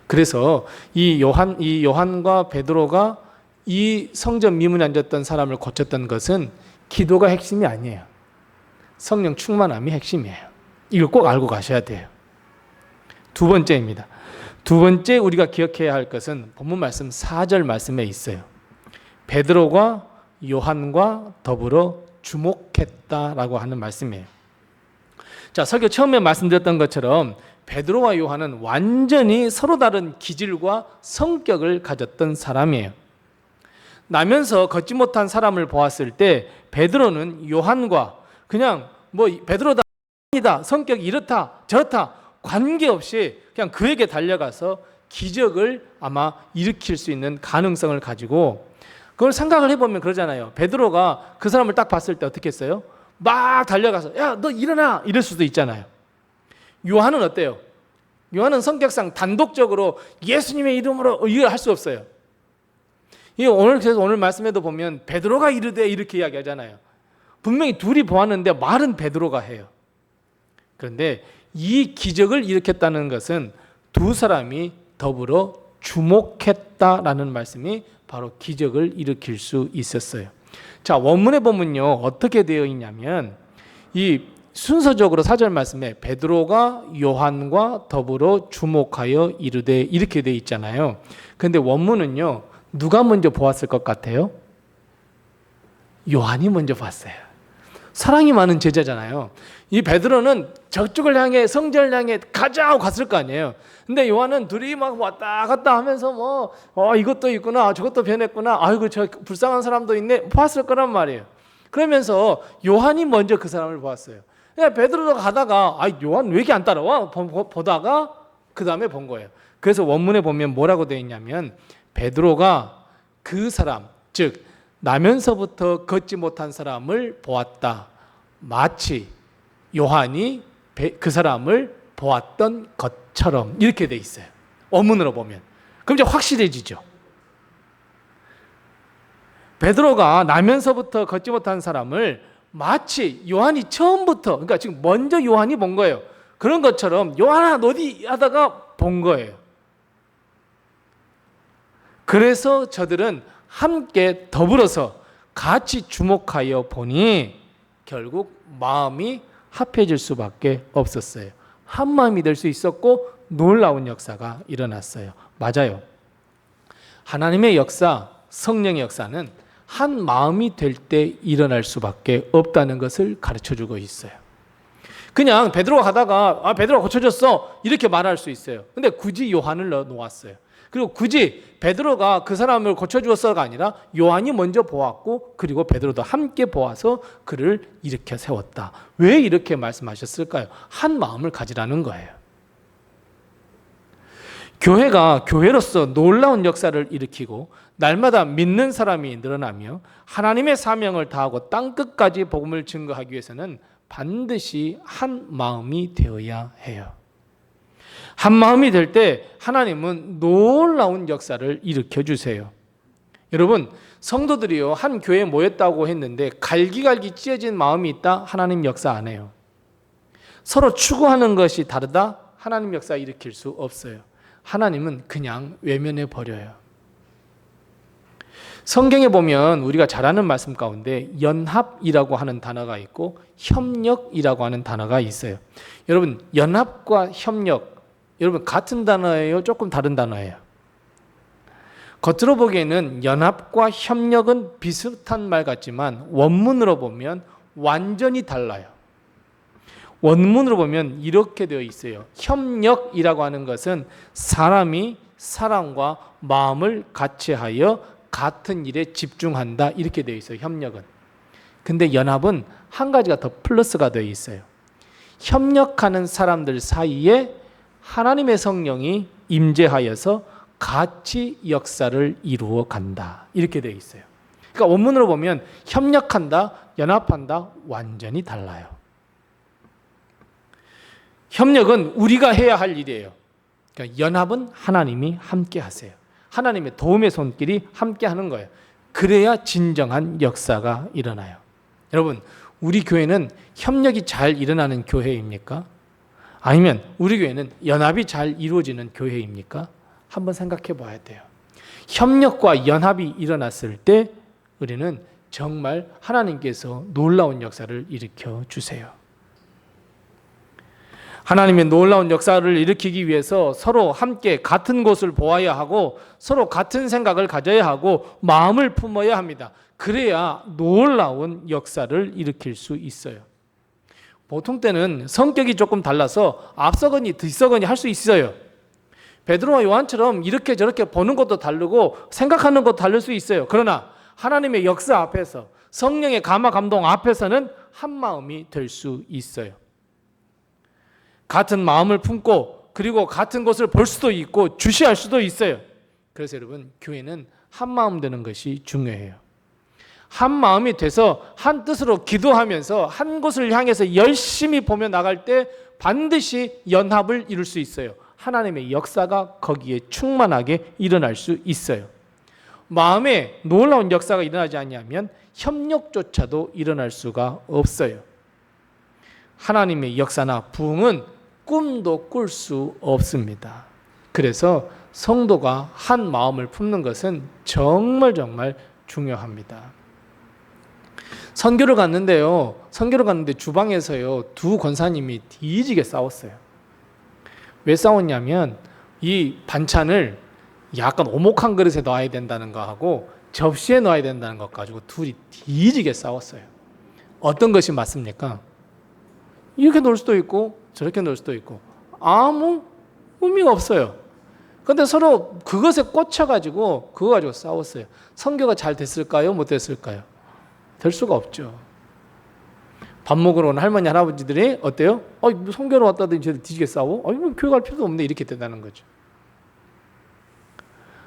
그래서 이 요한과 베드로가 이 성전 미문에 앉았던 사람을 고쳤던 것은 기도가 핵심이 아니에요. 성령 충만함이 핵심이에요. 이걸 꼭 알고 가셔야 돼요. 두 번째입니다. 두 번째 우리가 기억해야 할 것은 본문 말씀 4절 말씀에 있어요. 베드로가 요한과 더불어 주목했다라고 하는 말씀이에요. 자, 설교 처음에 말씀드렸던 것처럼 베드로와 요한은 완전히 서로 다른 기질과 성격을 가졌던 사람이에요. 나면서 걷지 못한 사람을 보았을 때 베드로는 요한과 그냥 뭐 베드로다 아니다 성격이 이렇다 저렇다 관계없이 그냥 그에게 달려가서 기적을 아마 일으킬 수 있는 가능성을 가지고 그걸 생각을 해보면 그러잖아요. 베드로가 그 사람을 딱 봤을 때 어떻게 했어요? 막 달려가서 야 너 일어나 이럴 수도 있잖아요. 요한은 어때요? 요한은 성격상 단독적으로 예수님의 이름으로 이걸 할 수 없어요. 그래서 오늘 말씀에도 보면 베드로가 이르되 이렇게 이야기하잖아요. 분명히 둘이 보았는데 말은 베드로가 해요. 그런데 이 기적을 일으켰다는 것은 두 사람이 더불어 주목했다라는 말씀이 바로 기적을 일으킬 수 있었어요. 자, 원문에 보면요 어떻게 되어 있냐면 이 순서적으로 4절 말씀에 베드로가 요한과 더불어 주목하여 이르되 이렇게 되어 있잖아요. 그런데 원문은요 누가 먼저 보았을 것 같아요? 요한이 먼저 봤어요. 사랑이 많은 제자잖아요. 이 베드로는 저쪽을 향해 성전을 향해 가자 하고 갔을 거 아니에요. 근데 요한은 둘이 막 왔다 갔다 하면서 이것도 있구나 저것도 변했구나 아이고 저 불쌍한 사람도 있네 봤을 거란 말이에요. 그러면서 요한이 먼저 그 사람을 보았어요. 베드로가 가다가 요한 왜 이렇게 안 따라와? 보다가 그 다음에 본 거예요. 그래서 원문에 보면 뭐라고 되어 있냐면 베드로가 그 사람 즉 나면서부터 걷지 못한 사람을 보았다. 마치 요한이 그 사람을 보았던 것처럼 이렇게 돼 있어요. 원문으로 보면. 그럼 이제 확실해지죠. 베드로가 나면서부터 걷지 못한 사람을 마치 요한이 처음부터 그러니까 지금 먼저 요한이 본 거예요. 그런 것처럼 요한아 어디 하다가 본 거예요. 그래서 저들은 함께 더불어서 같이 주목하여 보니 결국 마음이 합해질 수밖에 없었어요. 한 마음이 될 수 있었고 놀라운 역사가 일어났어요. 맞아요. 하나님의 역사, 성령의 역사는 한 마음이 될 때 일어날 수밖에 없다는 것을 가르쳐주고 있어요. 그냥 베드로가 가다가 베드로가 고쳐졌어 이렇게 말할 수 있어요. 근데 굳이 요한을 놓았어요. 그리고 굳이 베드로가 그 사람을 고쳐주었어가 아니라 요한이 먼저 보았고 그리고 베드로도 함께 보아서 그를 일으켜 세웠다. 왜 이렇게 말씀하셨을까요? 한 마음을 가지라는 거예요. 교회가 교회로서 놀라운 역사를 일으키고 날마다 믿는 사람이 늘어나며 하나님의 사명을 다하고 땅끝까지 복음을 증거하기 위해서는 반드시 한 마음이 되어야 해요. 한 마음이 될 때 하나님은 놀라운 역사를 일으켜 주세요. 여러분, 성도들이요 한 교회에 모였다고 했는데 갈기갈기 찢어진 마음이 있다? 하나님 역사 안 해요. 서로 추구하는 것이 다르다? 하나님 역사 일으킬 수 없어요. 하나님은 그냥 외면해 버려요. 성경에 보면 우리가 잘 아는 말씀 가운데 연합이라고 하는 단어가 있고 협력이라고 하는 단어가 있어요. 여러분, 연합과 협력, 여러분 같은 단어예요? 조금 다른 단어예요? 겉으로 보기에는 연합과 협력은 비슷한 말 같지만 원문으로 보면 완전히 달라요. 원문으로 보면 이렇게 되어 있어요. 협력이라고 하는 것은 사람이 사람과 마음을 같이 하여 같은 일에 집중한다 이렇게 되어 있어요. 협력은. 근데 연합은 한 가지가 더 플러스가 되어 있어요. 협력하는 사람들 사이에 하나님의 성령이 임재하여서 같이 역사를 이루어 간다 이렇게 되어 있어요. 그러니까 원문으로 보면 협력한다, 연합한다 완전히 달라요. 협력은 우리가 해야 할 일이에요. 그러니까 연합은 하나님이 함께 하세요. 하나님의 도움의 손길이 함께 하는 거예요. 그래야 진정한 역사가 일어나요. 여러분, 우리 교회는 협력이 잘 일어나는 교회입니까? 아니면 우리 교회는 연합이 잘 이루어지는 교회입니까? 한번 생각해 봐야 돼요. 협력과 연합이 일어났을 때 우리는 정말 하나님께서 놀라운 역사를 일으켜 주세요. 하나님의 놀라운 역사를 일으키기 위해서 서로 함께 같은 곳을 보아야 하고 서로 같은 생각을 가져야 하고 마음을 품어야 합니다. 그래야 놀라운 역사를 일으킬 수 있어요. 보통 때는 성격이 조금 달라서 앞서거니 뒤서거니 할 수 있어요. 베드로와 요한처럼 이렇게 저렇게 보는 것도 다르고 생각하는 것도 다를 수 있어요. 그러나 하나님의 역사 앞에서 성령의 감화 감동 앞에서는 한 마음이 될 수 있어요. 같은 마음을 품고 그리고 같은 것을 볼 수도 있고 주시할 수도 있어요. 그래서 여러분, 교회는 한 마음 되는 것이 중요해요. 한 마음이 돼서 한 뜻으로 기도하면서 한 곳을 향해서 열심히 보며 나갈 때 반드시 연합을 이룰 수 있어요. 하나님의 역사가 거기에 충만하게 일어날 수 있어요. 마음에 놀라운 역사가 일어나지 않냐면 협력조차도 일어날 수가 없어요. 하나님의 역사나 부흥은 꿈도 꿀 수 없습니다. 그래서 성도가 한 마음을 품는 것은 정말 중요합니다. 선교를 갔는데 주방에서요 두 권사님이 뒤지게 싸웠어요. 왜 싸웠냐면 이 반찬을 약간 오목한 그릇에 넣어야 된다는 거 하고 접시에 넣어야 된다는 것 가지고 둘이 뒤지게 싸웠어요. 어떤 것이 맞습니까? 이렇게 놓을 수도 있고 저렇게 놓을 수도 있고 아무 의미가 없어요. 그런데 서로 그것에 꽂혀가지고 그거 가지고 싸웠어요. 선교가 잘 됐을까요? 못 됐을까요? 될 수가 없죠. 밥 먹으러 온 할머니 할아버지들이 어때요? 선교로 왔다더니 쟤들 뒤지게 싸워? 교회 갈 필요도 없네 이렇게 된다는 거죠.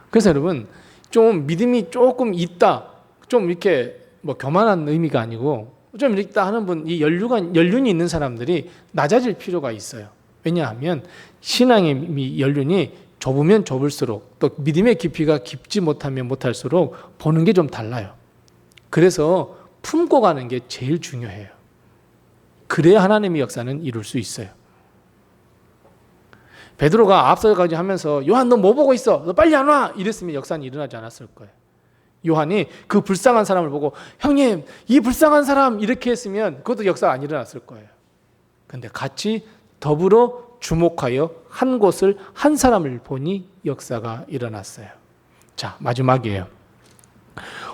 그래서 여러분, 좀 믿음이 조금 있다, 좀 이렇게 교만한 의미가 아니고 좀 이렇게 하는 분, 이 연륜이 있는 사람들이 낮아질 필요가 있어요. 왜냐하면 신앙의 연륜이 좁으면 좁을수록 또 믿음의 깊이가 깊지 못하면 못할수록 보는 게 좀 달라요. 그래서 품고 가는 게 제일 중요해요. 그래야 하나님의 역사는 이룰 수 있어요. 베드로가 앞서가지 하면서 요한 너 뭐 보고 있어? 너 빨리 안 와! 이랬으면 역사는 일어나지 않았을 거예요. 요한이 그 불쌍한 사람을 보고 형님 이 불쌍한 사람 이렇게 했으면 그것도 역사가 안 일어났을 거예요. 그런데 같이 더불어 주목하여 한 곳을 한 사람을 보니 역사가 일어났어요. 자, 마지막이에요.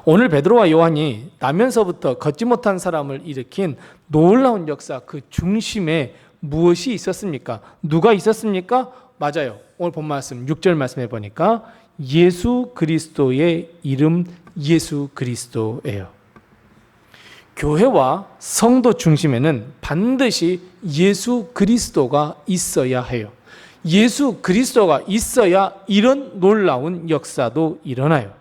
오늘 베드로와 요한이 나면서부터 걷지 못한 사람을 일으킨 놀라운 역사 그 중심에 무엇이 있었습니까? 누가 있었습니까? 맞아요. 오늘 본 말씀 6절 말씀해 보니까 예수 그리스도의 이름 예수 그리스도예요. 교회와 성도 중심에는 반드시 예수 그리스도가 있어야 해요. 예수 그리스도가 있어야 이런 놀라운 역사도 일어나요.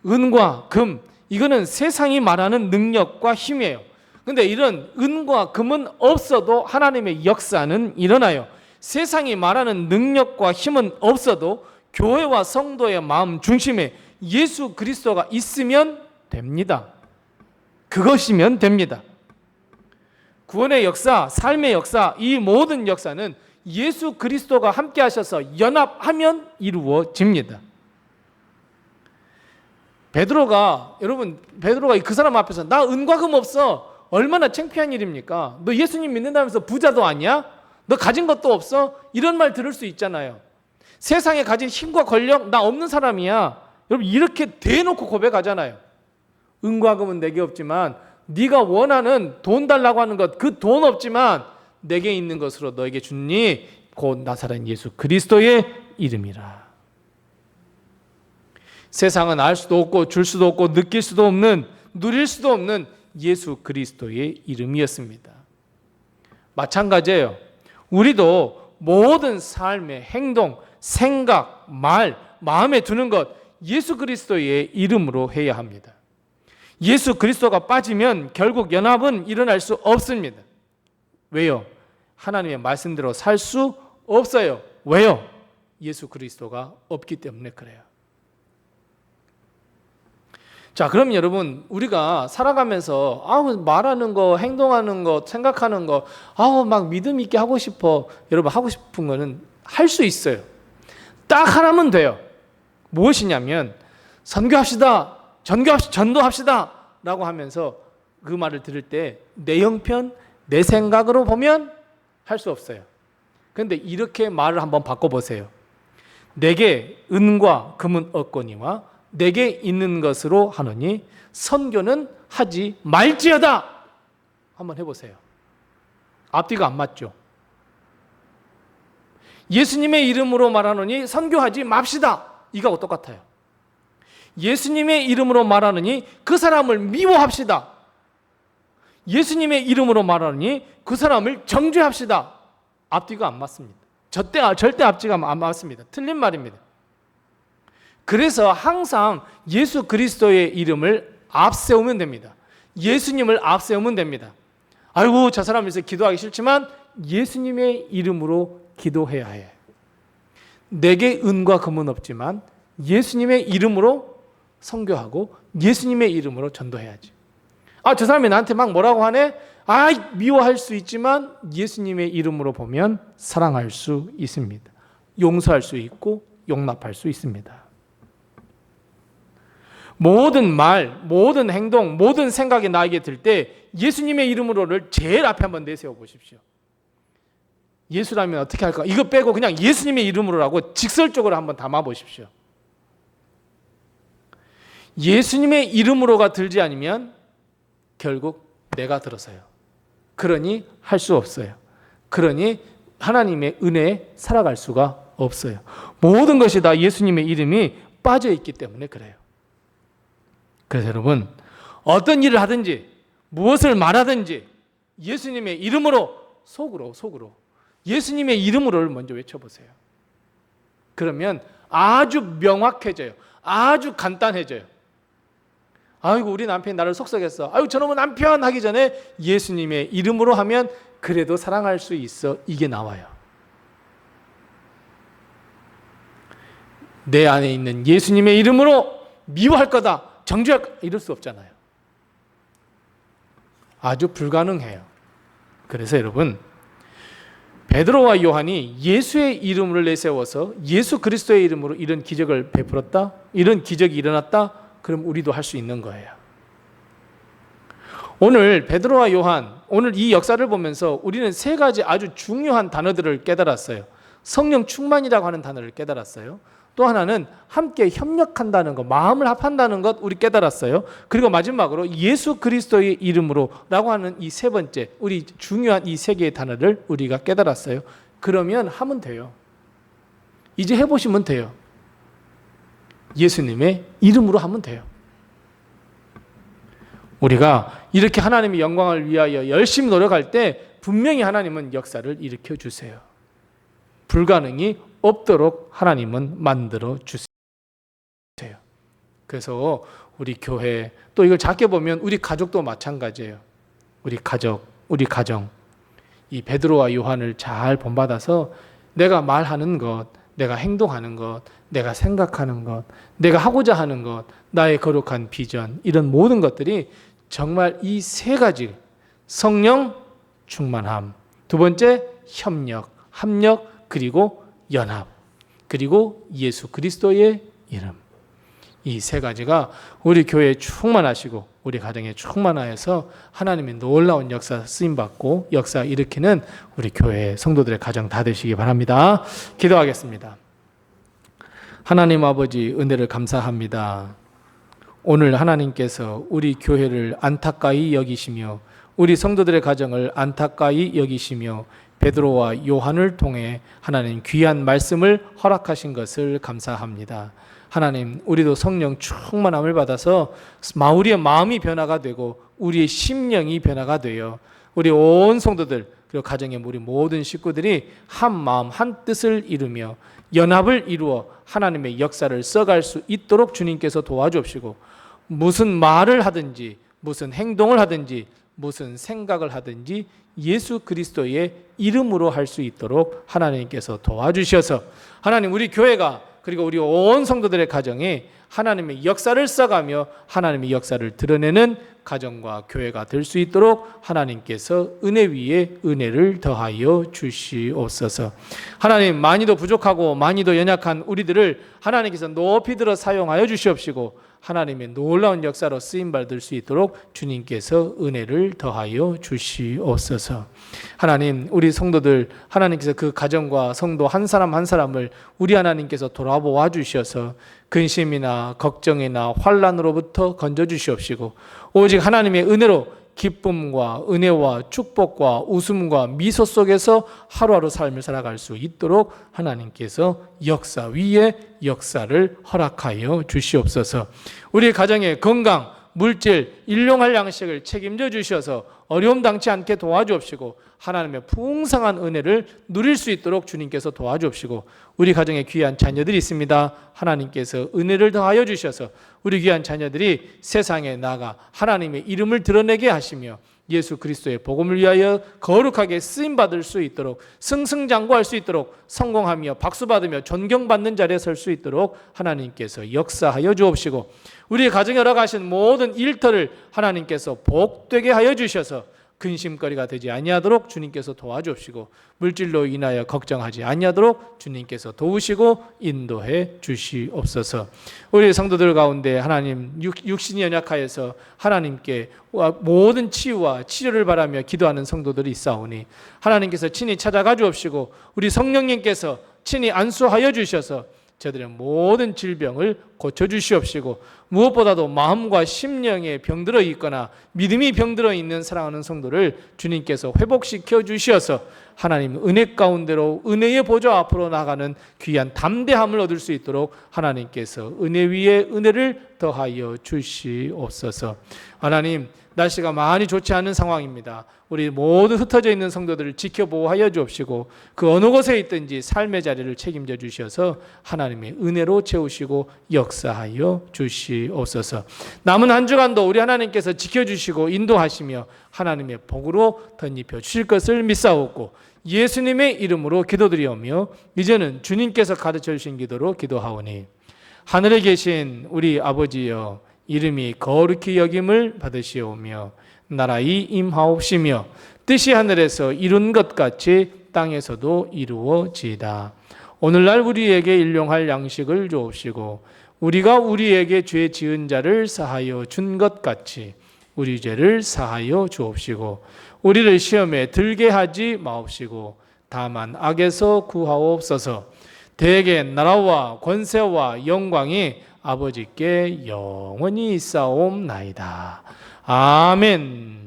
은과 금, 이거는 세상이 말하는 능력과 힘이에요. 근데 이런 은과 금은 없어도 하나님의 역사는 일어나요. 세상이 말하는 능력과 힘은 없어도 교회와 성도의 마음 중심에 예수 그리스도가 있으면 됩니다. 그것이면 됩니다. 구원의 역사, 삶의 역사, 이 모든 역사는 예수 그리스도가 함께 하셔서 연합하면 이루어집니다. 베드로가 그 사람 앞에서 나 은과 금 없어. 얼마나 창피한 일입니까? 너 예수님 믿는다면서 부자도 아니야? 너 가진 것도 없어? 이런 말 들을 수 있잖아요. 세상에 가진 힘과 권력 나 없는 사람이야. 여러분 이렇게 대놓고 고백하잖아요. 은과 금은 내게 없지만 네가 원하는 돈 달라고 하는 것 그 돈 없지만 내게 있는 것으로 너에게 주니 곧 나사렛 예수 그리스도의 이름이라. 세상은 알 수도 없고 줄 수도 없고 느낄 수도 없는 누릴 수도 없는 예수 그리스도의 이름이었습니다. 마찬가지예요. 우리도 모든 삶의 행동, 생각, 말, 마음에 두는 것 예수 그리스도의 이름으로 해야 합니다. 예수 그리스도가 빠지면 결국 연합은 일어날 수 없습니다. 왜요? 하나님의 말씀대로 살 수 없어요. 왜요? 예수 그리스도가 없기 때문에 그래요. 자, 그럼 여러분 우리가 살아가면서 말하는 거, 행동하는 거, 생각하는 거 막 믿음 있게 하고 싶어. 여러분 하고 싶은 거는 할 수 있어요. 딱 하나면 돼요. 무엇이냐면 선교합시다. 전도합시다 라고 하면서 그 말을 들을 때 내 형편, 내 생각으로 보면 할 수 없어요. 그런데 이렇게 말을 한번 바꿔보세요. 내게 은과 금은 없거니와 내게 있는 것으로 하노니 선교는 하지 말지어다. 한번 해보세요. 앞뒤가 안 맞죠? 예수님의 이름으로 말하노니 선교하지 맙시다. 이거하고 똑같아요. 예수님의 이름으로 말하느니 그 사람을 미워합시다. 예수님의 이름으로 말하느니 그 사람을 정죄합시다. 앞뒤가 안 맞습니다. 절대 앞뒤가 안 맞습니다. 틀린 말입니다. 그래서 항상 예수 그리스도의 이름을 앞세우면 됩니다. 예수님을 앞세우면 됩니다. 아이고 저 사람 위해서 기도하기 싫지만 예수님의 이름으로 기도해야 해. 내게 은과 금은 없지만 예수님의 이름으로 선교하고 예수님의 이름으로 전도해야지. 저 사람이 나한테 막 뭐라고 하네? 미워할 수 있지만 예수님의 이름으로 보면 사랑할 수 있습니다. 용서할 수 있고 용납할 수 있습니다. 모든 말, 모든 행동, 모든 생각이 나에게 들 때 예수님의 이름으로를 제일 앞에 한번 내세워 보십시오. 예수라면 어떻게 할까? 이거 빼고 그냥 예수님의 이름으로라고 직설적으로 한번 담아 보십시오. 예수님의 이름으로가 들지 않으면 결국 내가 들어서요. 그러니 할 수 없어요. 그러니 하나님의 은혜에 살아갈 수가 없어요. 모든 것이 다 예수님의 이름이 빠져 있기 때문에 그래요. 그래서 여러분 어떤 일을 하든지 무엇을 말하든지 예수님의 이름으로 속으로 예수님의 이름으로를 먼저 외쳐보세요. 그러면 아주 명확해져요. 아주 간단해져요. 아이고 우리 남편이 나를 속삭였어. 아이고 저놈의 남편 하기 전에 예수님의 이름으로 하면 그래도 사랑할 수 있어. 이게 나와요. 내 안에 있는 예수님의 이름으로 미워할 거다. 정죄할 거다. 이럴 수 없잖아요. 아주 불가능해요. 그래서 여러분 베드로와 요한이 예수의 이름을 내세워서 예수 그리스도의 이름으로 이런 기적을 베풀었다. 이런 기적이 일어났다. 그럼 우리도 할 수 있는 거예요. 오늘 베드로와 요한, 오늘 이 역사를 보면서 우리는 세 가지 아주 중요한 단어들을 깨달았어요. 성령 충만이라고 하는 단어를 깨달았어요. 또 하나는 함께 협력한다는 것, 마음을 합한다는 것 우리 깨달았어요. 그리고 마지막으로 예수 그리스도의 이름으로 라고 하는 이 세 번째, 우리 중요한 이 세 개의 단어를 우리가 깨달았어요. 그러면 하면 돼요. 이제 해보시면 돼요. 예수님의 이름으로 하면 돼요. 우리가 이렇게 하나님의 영광을 위하여 열심히 노력할 때 분명히 하나님은 역사를 일으켜 주세요. 불가능이 없도록 하나님은 만들어 주세요. 그래서 우리 교회, 또 이걸 작게 보면 우리 가족도 마찬가지예요. 우리 가정. 이 베드로와 요한을 잘 본받아서 내가 말하는 것, 내가 행동하는 것, 내가 생각하는 것, 내가 하고자 하는 것, 나의 거룩한 비전, 이런 모든 것들이 정말 이 세 가지, 성령 충만함, 두 번째 협력, 합력, 그리고 연합, 그리고 예수 그리스도의 이름, 이 세 가지가 우리 교회에 충만하시고 우리 가정에 충만하여서 하나님의 놀라운 역사 쓰임받고 역사 일으키는 우리 교회 성도들의 가정 다 되시기 바랍니다. 기도하겠습니다. 하나님 아버지, 은혜를 감사합니다. 오늘 하나님께서 우리 교회를 안타까이 여기시며 우리 성도들의 가정을 안타까이 여기시며 베드로와 요한을 통해 하나님 귀한 말씀을 허락하신 것을 감사합니다. 하나님, 우리도 성령 충만함을 받아서 우리의 마음이 변화가 되고 우리의 심령이 변화가 되어 우리 온 성도들 그리고 가정의 우리 모든 식구들이 한 마음 한 뜻을 이루며 연합을 이루어 하나님의 역사를 써갈 수 있도록 주님께서 도와주옵시고, 무슨 말을 하든지 무슨 행동을 하든지 무슨 생각을 하든지 예수 그리스도의 이름으로 할 수 있도록 하나님께서 도와주셔서 하나님, 우리 교회가 그리고 우리 온 성도들의 가정에 하나님의 역사를 써가며 하나님의 역사를 드러내는 가정과 교회가 될 수 있도록 하나님께서 은혜 위에 은혜를 더하여 주시옵소서. 하나님, 많이도 부족하고 많이도 연약한 우리들을 하나님께서 높이 들어 사용하여 주시옵시고 하나님의 놀라운 역사로 쓰임받을 수 있도록 주님께서 은혜를 더하여 주시옵소서. 하나님, 우리 성도들 하나님께서 그 가정과 성도 한 사람 한 사람을 우리 하나님께서 돌아보아 주셔서 근심이나 걱정이나 환난으로부터 건져 주시옵시고 오직 하나님의 은혜로 기쁨과 은혜와 축복과 웃음과 미소 속에서 하루하루 삶을 살아갈 수 있도록 하나님께서 역사 위에 역사를 허락하여 주시옵소서. 우리 가정의 건강, 물질, 일용할 양식을 책임져 주셔서 어려움 당치 않게 도와주옵시고 하나님의 풍성한 은혜를 누릴 수 있도록 주님께서 도와주옵시고, 우리 가정에 귀한 자녀들이 있습니다. 하나님께서 은혜를 더하여 주셔서 우리 귀한 자녀들이 세상에 나가 하나님의 이름을 드러내게 하시며 예수 그리스도의 복음을 위하여 거룩하게 쓰임받을 수 있도록 승승장구할 수 있도록 성공하며 박수받으며 존경받는 자리에 설 수 있도록 하나님께서 역사하여 주옵시고, 우리 가정에 허락하신 모든 일터를 하나님께서 복되게 하여 주셔서 근심거리가 되지 아니하도록 주님께서 도와주옵시고 물질로 인하여 걱정하지 아니하도록 주님께서 도우시고 인도해 주시옵소서. 우리 성도들 가운데 하나님 육신이 연약하여서 하나님께 모든 치유와 치료를 바라며 기도하는 성도들이 있사오니 하나님께서 친히 찾아가 주옵시고 우리 성령님께서 친히 안수하여 주셔서 저들의 모든 질병을 고쳐주시옵시고 무엇보다도 마음과 심령에 병들어 있거나 믿음이 병들어 있는 사랑하는 성도를 주님께서 회복시켜 주시어서 하나님 은혜 가운데로 은혜의 보좌 앞으로 나가는 귀한 담대함을 얻을 수 있도록 하나님께서 은혜 위에 은혜를 더하여 주시옵소서. 하나님, 날씨가 많이 좋지 않은 상황입니다. 우리 모두 흩어져 있는 성도들을 지켜보호하여 주옵시고 그 어느 곳에 있든지 삶의 자리를 책임져 주셔서 하나님의 은혜로 채우시고 역사하여 주시옵소서. 남은 한 주간도 우리 하나님께서 지켜주시고 인도하시며 하나님의 복으로 덧입혀 주실 것을 믿사옵고 예수님의 이름으로 기도드리오며 이제는 주님께서 가르쳐 주신 기도로 기도하오니, 하늘에 계신 우리 아버지여, 이름이 거룩히 여김을 받으시오며 나라의 임하옵시며 뜻이 하늘에서 이룬 것 같이 땅에서도 이루어지이다. 오늘날 우리에게 일용할 양식을 주옵시고 우리가 우리에게 죄 지은 자를 사하여 준 것 같이 우리 죄를 사하여 주옵시고 우리를 시험에 들게 하지 마옵시고 다만 악에서 구하옵소서. 대개 나라와 권세와 영광이 아버지께 영원히 있사옵나이다. 아멘.